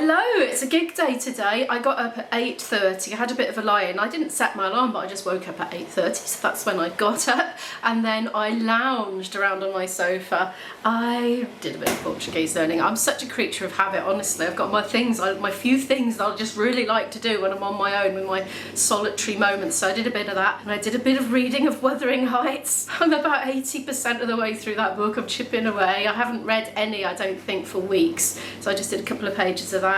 Hello, it's a gig day today. I got up at 8:30. I had a bit of a lie-in. I didn't set my alarm, but I just woke up at 8:30, so that's when I got up. And then I lounged around on my sofa. I did a bit of Portuguese learning. I'm such a creature of habit, honestly. I've got my few things that I just really like to do when I'm on my own with my solitary moments. So I did a bit of that, and I did a bit of reading of Wuthering Heights. I'm about 80% of the way through that book. I'm chipping away. I haven't read any, I don't think, for weeks. So I just did a couple of pages of that.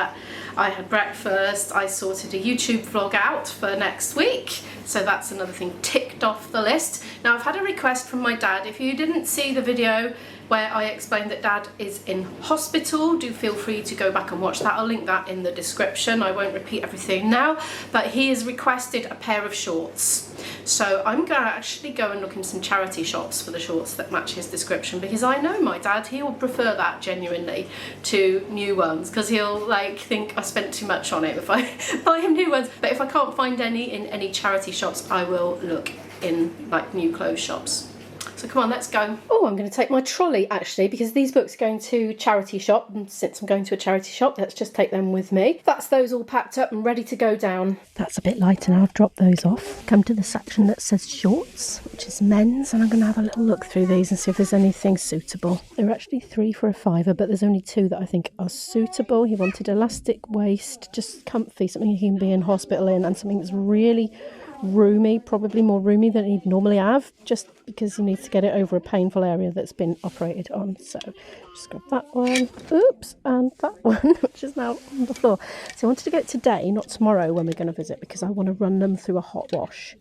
I had breakfast. I sorted a YouTube vlog out for next week, so that's another thing ticked off the list. Now, I've had a request from my dad. If you didn't see the video where I explained that Dad is in hospital, do feel free to go back and watch that. I'll link that in the description. I won't repeat everything now, but he has requested a pair of shorts. So I'm gonna actually go and look in some charity shops for the shorts that match his description, because I know my dad, he will prefer that genuinely to new ones, because he'll like think I spent too much on it if I buy him new ones. But if I can't find any in any charity shops, I will look in like new clothes shops. So come on, let's go. Oh, I'm going to take my trolley actually, because these books are going to charity shop, and since I'm going to a charity shop, let's just take them with me. That's those all packed up and ready to go down. That's a bit lighter now. I've dropped those off. Come to the section that says shorts, which is men's, and I'm going to have a little look through these and see if there's anything suitable. There are actually 3 for a £5, but there's only 2 that I think are suitable. He wanted elastic waist, just comfy, something he can be in hospital in, and something that's really roomy, probably more roomy than he'd normally have, just because he needs to get it over a painful area that's been operated on. So just grab that one, oops, and that one, which is now on the floor. So I wanted to get it today, not tomorrow when we're going to visit, because I want to run them through a hot wash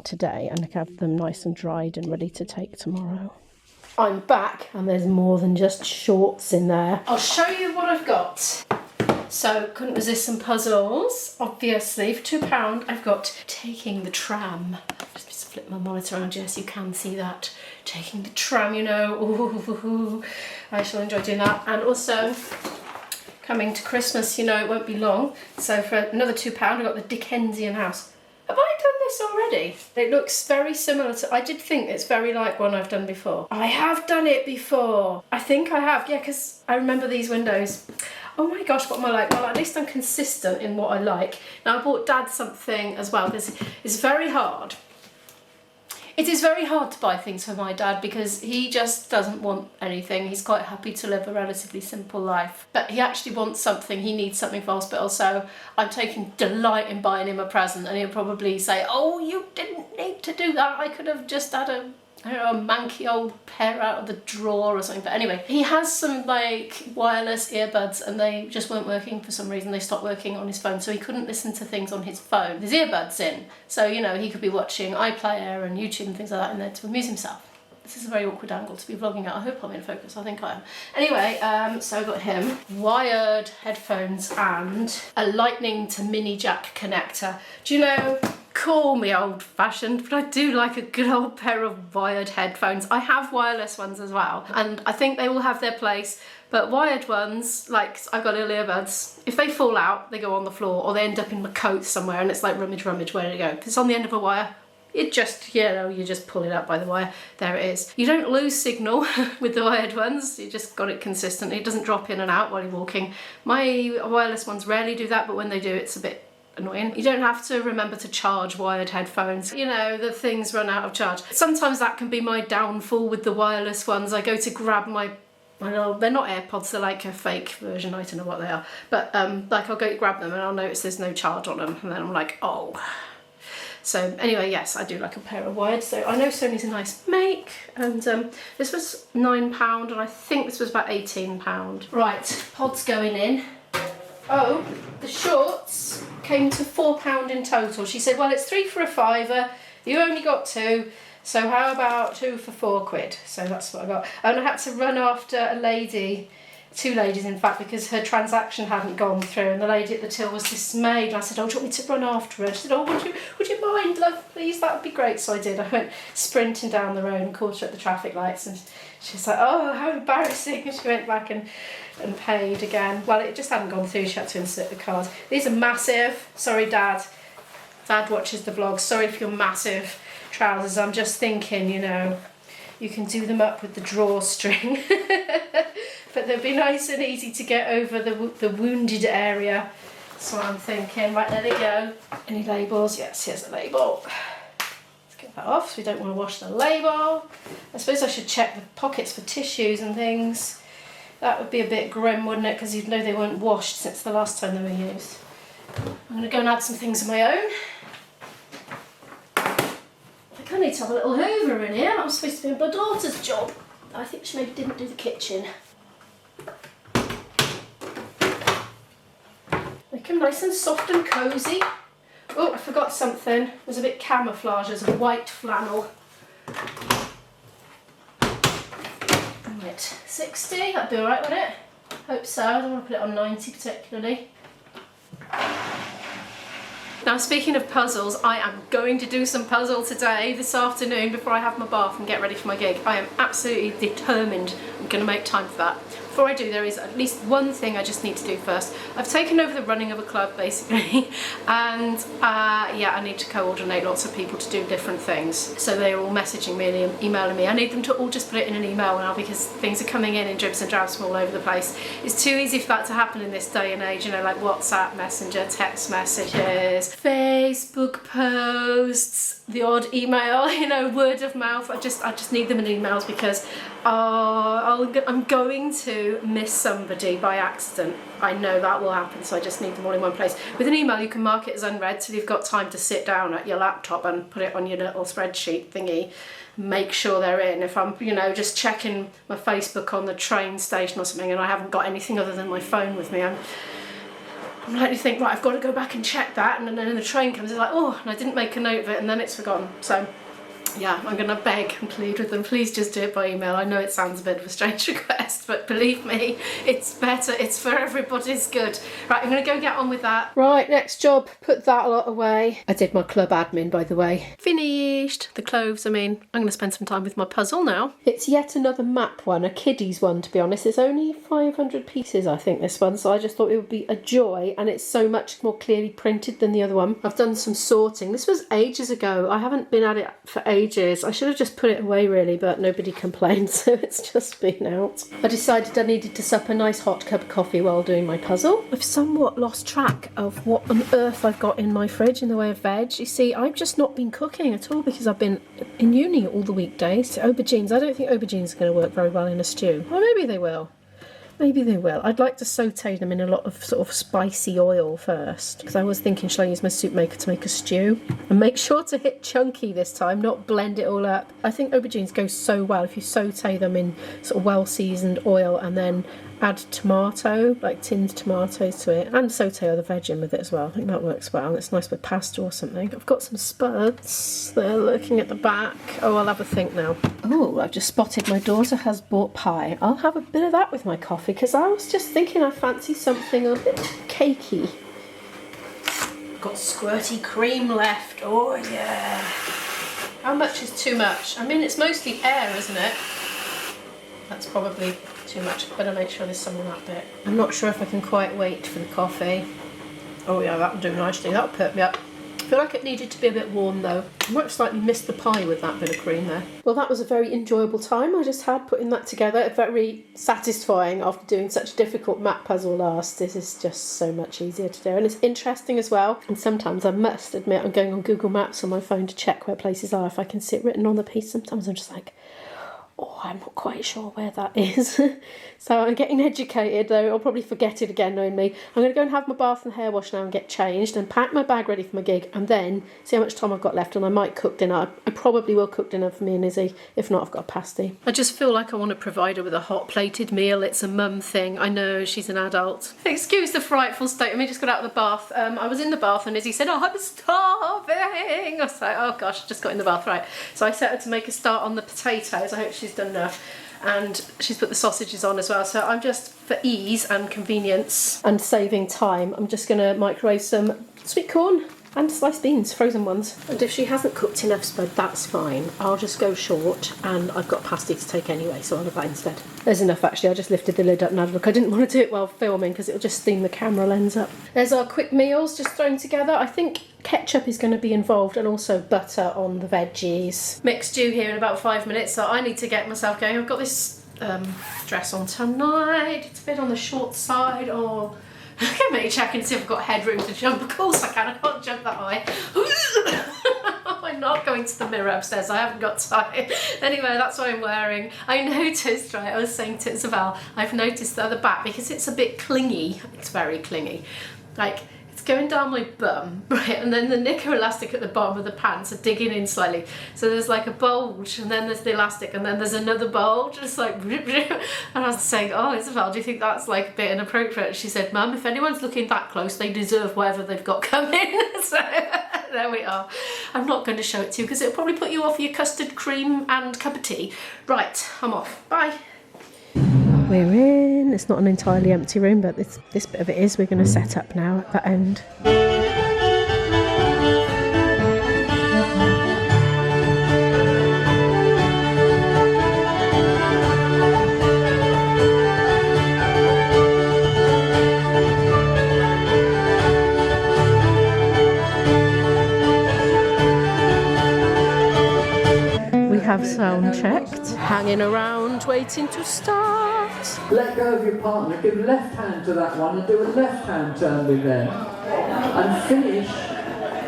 today and have them nice and dried and ready to take tomorrow. I'm back, and there's more than just shorts in there. I'll show you what I've got. So, couldn't resist some puzzles. Obviously, for £2, I've got Taking the Tram. Just flip my monitor around, yes, you can see that. Taking the Tram, you know. Ooh, I shall enjoy doing that. And also, coming to Christmas, you know, it won't be long. So, for another £2, I've got the Dickensian House. Have I done this already? It looks very similar to... I did think it's very like one I've done before. I have done it before. I think I have, yeah, because I remember these windows. Oh my gosh, what am I like? Well, at least I'm consistent in what I like. Now, I bought Dad something as well, because it's very hard. It is very hard to buy things for my dad, because he just doesn't want anything. He's quite happy to live a relatively simple life. But he actually wants something. He needs something for hospital. So I'm taking delight in buying him a present. And he'll probably say, oh, you didn't need to do that. I could have just had a manky old pair out of the drawer or something. But anyway, he has some like wireless earbuds, and they just weren't working for some reason. They stopped working on his phone, so he couldn't listen to things on his phone with his earbuds in. So, you know, he could be watching iPlayer and YouTube and things like that in there to amuse himself. This is a very awkward angle to be vlogging at. I hope I'm in focus. I think I am. Anyway, so I got him wired headphones and a lightning to mini jack connector. Do you know, call me old-fashioned, but I do like a good old pair of wired headphones. I have wireless ones as well, and I think they will have their place. But wired ones, like I've got little earbuds, if they fall out, they go on the floor, or they end up in my coat somewhere, and it's like rummage, where to go? If it's on the end of a wire, it just, you know, you just pull it up by the wire. There it is. You don't lose signal with the wired ones. You just got it consistently. It doesn't drop in and out while you're walking. My wireless ones rarely do that, but when they do, it's a bit annoying. You don't have to remember to charge wired headphones. You know, the things run out of charge. Sometimes that can be my downfall with the wireless ones. I go to grab my... I know they're not AirPods, they're like a fake version, I don't know what they are. But like I'll go to grab them and I'll notice there's no charge on them, and then I'm like, oh. So anyway, yes, I do like a pair of wired. So I know Sony's a nice make, and this was £9, and I think this was about £18. Right, pods going in. Oh, the shorts came to £4 in total. She said, well, it's 3 for a £5, you only got 2, so how about 2 for £4? So that's what I got. And I had to run after a lady, 2 ladies in fact, because her transaction hadn't gone through, and the lady at the till was dismayed. And I said, oh, do you want me to run after her? She said, oh, would you mind, love, please, that would be great. So I did. I went sprinting down the road and caught her at the traffic lights, and she was like, oh, how embarrassing. And she went back and paid again. Well, it just hadn't gone through. She had to insert the card. These are massive. Sorry, Dad. Dad watches the vlog. Sorry for your massive trousers. I'm just thinking, you know, you can do them up with the drawstring. but they'd be nice and easy to get over the wounded area. That's what I'm thinking. Right, there they go. Any labels? Yes, here's a label. Let's get that off, so we don't want to wash the label. I suppose I should check the pockets for tissues and things. That would be a bit grim, wouldn't it? Because you'd know they weren't washed since the last time they were used. I'm going to go and add some things of my own. I kind of need to have a little hoover in here. That was supposed to be my daughter's job. I think she maybe didn't do the kitchen. Make them nice and soft and cosy. Oh, I forgot something. There's a bit camouflage as a white flannel. Right, 60, that'd be alright, wouldn't it? Hope so. I don't want to put it on 90 particularly. Now, speaking of puzzles, I am going to do some puzzle today, this afternoon, before I have my bath and get ready for my gig. I am absolutely determined I'm going to make time for that. Before I do, there is at least one thing I just need to do first. I've taken over the running of a club, basically, and yeah, I need to coordinate lots of people to do different things. So they're all messaging me and emailing me. I need them to all just put it in an email now, because things are coming in dribs and drabs from all over the place. It's too easy for that to happen in this day and age, you know, like WhatsApp, Messenger, text messages, Facebook posts, the odd email, you know, word of mouth. I just need them in emails, because I'm going to miss somebody by accident. I know that will happen, so I just need them all in one place. With an email, you can mark it as unread, so you've got time to sit down at your laptop and put it on your little spreadsheet thingy. Make sure they're in. If I'm, you know, just checking my Facebook on the train station or something and I haven't got anything other than my phone with me, I'm likely to think, right, I've got to go back and check that, and then the train comes, it's like, oh, and I didn't make a note of it, and then it's forgotten. So yeah, I'm going to beg and plead with them, please just do it by email. I know it sounds a bit of a strange request, but believe me, it's better, it's for everybody's good. Right, I'm going to go get on with that. Right, next job, put that lot away. I did my club admin, by the way. Finished. The clothes, I mean, I'm going to spend some time with my puzzle now. It's yet another map one, a kiddies one, to be honest. It's only 500 pieces, I think, this one, so I just thought it would be a joy, and it's so much more clearly printed than the other one. I've done some sorting. This was ages ago. I haven't been at it for ages. I should have just put it away really, but nobody complained, so it's just been out. I decided I needed to sup a nice hot cup of coffee while doing my puzzle. I've somewhat lost track of what on earth I've got in my fridge in the way of veg. You see, I've just not been cooking at all because I've been in uni all the weekdays. So aubergines, I don't think aubergines are going to work very well in a stew. Or maybe they will. Maybe they will. I'd like to saute them in a lot of sort of spicy oil first, because I was thinking, shall I use my soup maker to make a stew? And make sure to hit chunky this time, not blend it all up. I think aubergines go so well if you saute them in sort of well-seasoned oil and then add tomato, like tinned tomatoes to it, and saute other veg in with it as well. I think that works well. It's nice with pasta or something. I've got some spuds. They're looking at the back. Oh, I'll have a think now. Oh, I've just spotted my daughter has bought pie. I'll have a bit of that with my coffee, because I was just thinking I fancy something a bit cakey. Got squirty cream left. Oh, yeah. How much is too much? I mean, it's mostly air, isn't it? That's probably too much. Better make sure there's some of that bit. I'm not sure if I can quite wait for the coffee. Oh yeah, that'll do nicely. That'll perk me up. I feel like it needed to be a bit warm though. I might have slightly missed the pie with that bit of cream there. Well, that was a very enjoyable time I just had putting that together. Very satisfying after doing such a difficult map puzzle last. This is just so much easier to do, and it's interesting as well. And sometimes I must admit I'm going on Google Maps on my phone to check where places are. If I can see it written on the piece, sometimes I'm just like, oh, I'm not quite sure where that is. So I'm getting educated, though I'll probably forget it again knowing me. I'm going to go and have my bath and hair wash now and get changed and pack my bag ready for my gig, and then see how much time I've got left, and I might cook dinner. I probably will cook dinner for me and Izzy. If not, I've got a pasty. I just feel like I want to provide her with a hot plated meal. It's a mum thing. I know, she's an adult. Excuse the frightful state. I just got out of the bath. I was in the bath and Izzy said, oh, I'm starving. I was like, oh gosh, I just got in the bath, right. So I set her to make a start on the potatoes. I hope she's done enough. And she's put the sausages on as well, so I'm just, for ease and convenience and saving time, I'm just going to microwave some sweet corn and sliced beans, frozen ones. And if she hasn't cooked enough spud, that's fine. I'll just go short, and I've got pasty to take anyway, so I'll have that instead. There's enough actually. I just lifted the lid up and had a look. I didn't want to do it while filming because it'll just steam the camera lens up. There's our quick meals just thrown together. I think ketchup is going to be involved, and also butter on the veggies. Mixed stew here in about 5 minutes, so I need to get myself going. I've got this dress on tonight. It's a bit on the short side. Oh, look at me checking to see if I've got headroom to jump. Of course I can. I can't jump that high. I'm not going to the mirror upstairs. I haven't got time. Anyway, that's what I'm wearing. I noticed, right, I was saying to Isabel, I've noticed the other back, because it's a bit clingy. It's very clingy. Like, it's going down my bum, right, and then the knicker elastic at the bottom of the pants are digging in slightly. So there's like a bulge, and then there's the elastic, and then there's another bulge. It's like, and I was saying, oh, Isabel, do you think that's like a bit inappropriate? She said, Mum, if anyone's looking that close, they deserve whatever they've got coming. So there we are. I'm not going to show it to you because it'll probably put you off your custard cream and cup of tea. Right, I'm off. Bye. We're in. It's not an entirely empty room, but this bit of it is. We're going to set up now at that end. We have sound checked, hanging around, waiting to start. Let go of your partner, give left hand to that one and do a left hand turn with them. And finish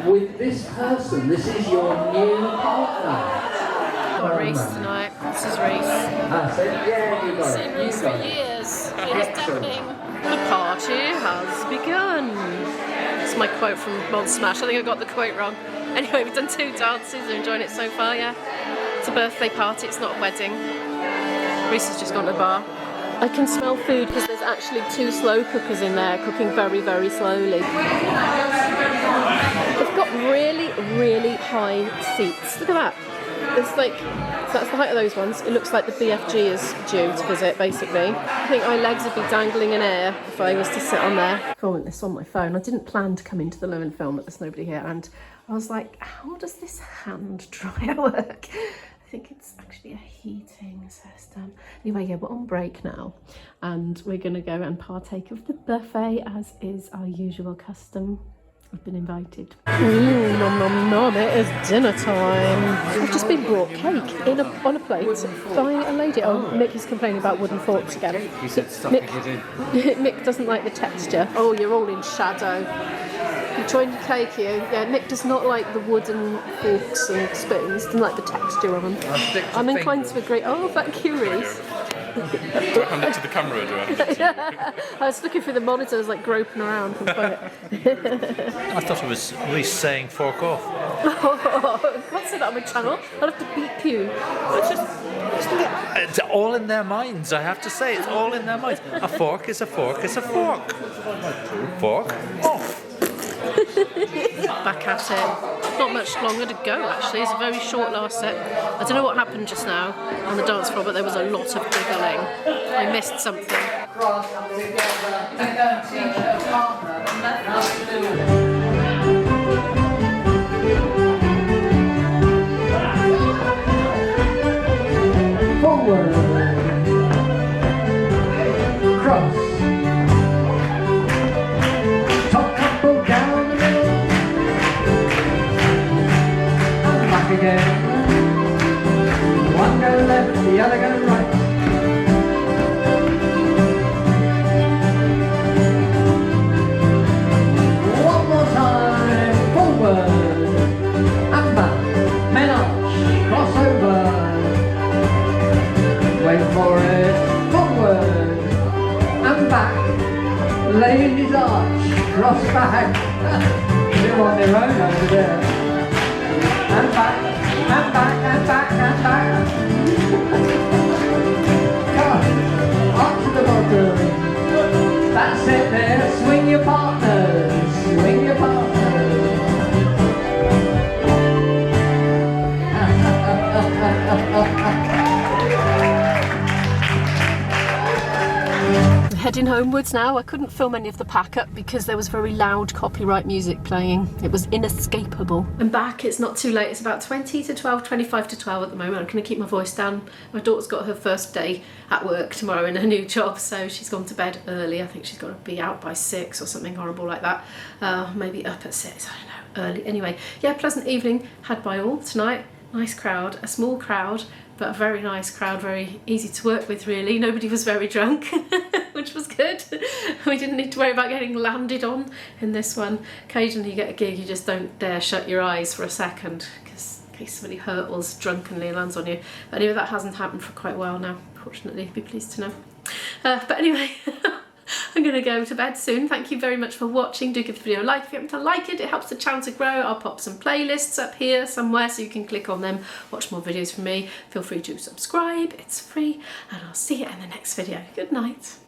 with this person. This is your new partner. Got Reese tonight. This is Reese. That's it. Yeah, you got it. Seen Reese for years. It is tapping. The party has begun. It's my quote from Mod Smash. I think I got the quote wrong. Anyway, we've done 2 dances. We're enjoying it so far, yeah. It's a birthday party, it's not a wedding. Reese has just gone to the bar. I can smell food because there's actually 2 slow cookers in there cooking very, very slowly. They've got really, really high seats. Look at that. It's like, so that's the height of those ones. It looks like the BFG is due to visit, basically. I think my legs would be dangling in air if I was to sit on there. Filming this on my phone. I didn't plan to come into the loo and film, but there's nobody here. And I was like, how does this hand dryer work? I think it's actually a heating system. Anyway, yeah, we're on break now and we're going to go and partake of the buffet as is our usual custom. I've been invited. Nom nom nom, it is dinner time. I've just been brought cake on a plate by a lady. Oh, Mick is complaining about wooden forks again. You said stuff it in. Mick doesn't like the texture. Oh, you're all in shadow. You joined the cake here. Yeah, Mick does not like the wooden forks and spoons. Doesn't like the texture of them. I'm inclined to agree. Oh, thank you, Reese. Do I hand it to the camera, do I? Yeah. I was looking through the monitors, like groping around. I thought it was Reese saying fork off. Oh, can't say that on my channel. I'll have to beep you. It's all in their minds, I have to say. It's all in their minds. A fork is a fork is a fork. Fork off. Back at it. Not much longer to go, actually. It's a very short last set. I don't know what happened just now on the dance floor, but there was a lot of giggling. I missed something. Forward. Cross. Top couple down the middle. And back again. One go left, the other go right. One more time. Forward. And back. Men arch. Cross over. Wait for it, forward, and back, ladies arch, cross back, they're on their own over there, and back, and back, and back, and back, come, up to the bottom, that's it there, swing your partners, swing your partners. Heading homewards now. I couldn't film any of the pack up because there was very loud copyright music playing. It was inescapable. I'm back. It's not too late. It's about 20 to 12, 25 to 12 at the moment. I'm going to keep my voice down. My daughter's got her first day at work tomorrow in her new job, so she's gone to bed early. I think she's got to be out by 6 or something horrible like that. Maybe up at 6. I don't know. Early. Anyway, yeah, pleasant evening had by all tonight. Nice crowd. A small crowd. but a very nice crowd, very easy to work with really. Nobody was very drunk, which was good. We didn't need to worry about getting landed on in this one. Occasionally you get a gig, you just don't dare shut your eyes for a second, because in case somebody hurtles drunkenly and lands on you. But anyway, that hasn't happened for quite a while now, fortunately, be pleased to know. But anyway, I'm going to go to bed soon. Thank you very much for watching. Do give the video a like if you happen to like it. It helps the channel to grow. I'll pop some playlists up here somewhere so you can click on them, watch more videos from me. Feel free to subscribe. It's free, and I'll see you in the next video. Good night.